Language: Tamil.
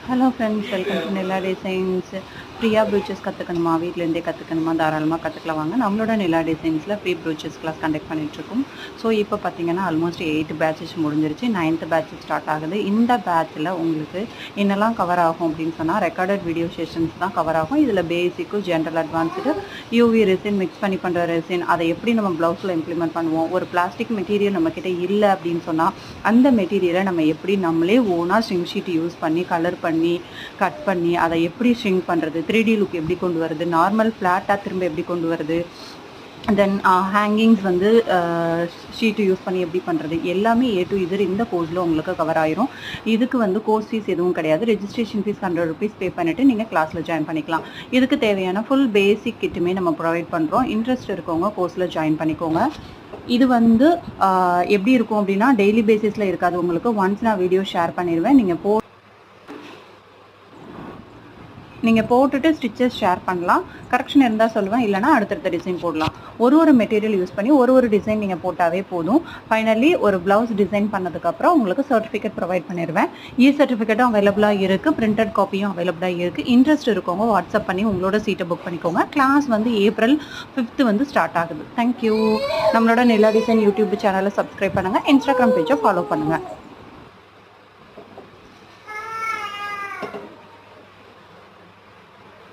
Hello friends, welcome to Nila designs. ஃப்ரீயாக ப்ரூச்சஸ் கற்றுக்கணுமா, வீட்டிலேருந்தே கற்றுக்கணுமா, தாராளமாக கற்றுக்கலாம் வாங்க. நம்மளோட நிலா டிசைன்ஸில் ஃப்ரீ ப்ரூச்சஸ் கிளாஸ் கண்டக்ட் பண்ணிகிட்ருக்கோம். ஸோ இப்போ பார்த்தீங்கன்னா ஆல்மோஸ்ட் 8 பேட்சஸ் முடிஞ்சிருச்சு. 9th பேட்ச் ஸ்டார்ட் ஆகுது. இந்த பேட்சில் உங்களுக்கு என்னெல்லாம் கவர் ஆகும் அப்படின்னு சொன்னால், ரெக்கார்டட் வீடியோ செஷன்ஸ் தான் கவர் ஆகும். இதில் பேசிக்கும், general, advanced, UV resin, mix பண்ணி பண்ணுற ரெசின், அதை எப்படி நம்ம ப்ளவுஸில் இம்ப்ளிமெண்ட் பண்ணுவோம், ஒரு பிளாஸ்டிக் மெட்டீரியல் நம்மக்கிட்ட இல்லை அப்படின்னு சொன்னால் அந்த மெட்டீரியலை நம்ம எப்படி நம்மளே ஓனாக ஸ்ட்ரிங் ஷீட் யூஸ் பண்ணி கலர் பண்ணி கட் பண்ணி அதை எப்படி ஸ்ட்ரிங் பண்ணுறது, 3D லுக் எப்படி கொண்டு வருது, நார்மல் ஃப்ளாட்டாக திரும்ப எப்படி கொண்டு வருது, தென் ஹேங்கிங்ஸ் வந்து ஷீட்டு யூஸ் பண்ணி எப்படி பண்ணுறது, எல்லாமே A to Z இந்த கோர்ஸில் உங்களுக்கு கவர் ஆயிரும். இதுக்கு வந்து கோர்ஸ் ஃபீஸ் எதுவும் கிடையாது. ரெஜிஸ்ட்ரேஷன் ஃபீஸ் 100 rupees பே பண்ணிவிட்டு நீங்கள் கிளாஸில் ஜாயின் பண்ணிக்கலாம். இதுக்கு தேவையான ஃபுல் பேசிக் கிட்டுமே நம்ம ப்ரொவைட் பண்ணுறோம். இன்ட்ரெஸ்ட் இருக்கவங்க கோர்ஸில் ஜாயின் பண்ணிக்கோங்க. இது வந்து எப்படி இருக்கும் அப்படின்னா, டெய்லி பேசிஸில் இருக்காது உங்களுக்கு. ஒன்ஸ் நான் வீடியோ ஷேர் பண்ணிடுவேன். நீங்கள் போட்டுட்டு ஸ்டிச்சஸ் ஷேர் பண்ணலாம். கரெக்ஷன் இருந்தால் சொல்லுவேன், இல்லைனா அடுத்தடுத்த டிசைன் போடலாம். ஒரு மெட்டீரியல் யூஸ் பண்ணி ஒரு டிசைன் நீங்கள் போட்டாவே போதும். ஃபைனலி ஒரு ப்ளவுஸ் டிசைன் பண்ணதுக்கப்புறம் உங்களுக்கு சர்டிஃபிகேட் ப்ரொவைட் பண்ணிடுவேன். சர்டிஃபிகேட்டும் அவைலபிளாக இருக்குது, பிரிண்டட் காப்பியும் அவைலபிளாக இருக்குது. இன்ட்ரெஸ்ட் இருக்கவங்க வாட்ஸ்அப் பண்ணி உங்களோட சீட்டை புக் பண்ணிக்கோங்க. கிளாஸ் வந்து April 5th வந்து ஸ்டார்ட் ஆகுது. தேங்க்யூ. நம்மளோட நிலா டிசைன் யூடியூப் சேனலை சப்ஸ்கிரைப் பண்ணுங்கள். இன்ஸ்டாகிராம் பேஜை ஃபாலோ பண்ணுங்கள்.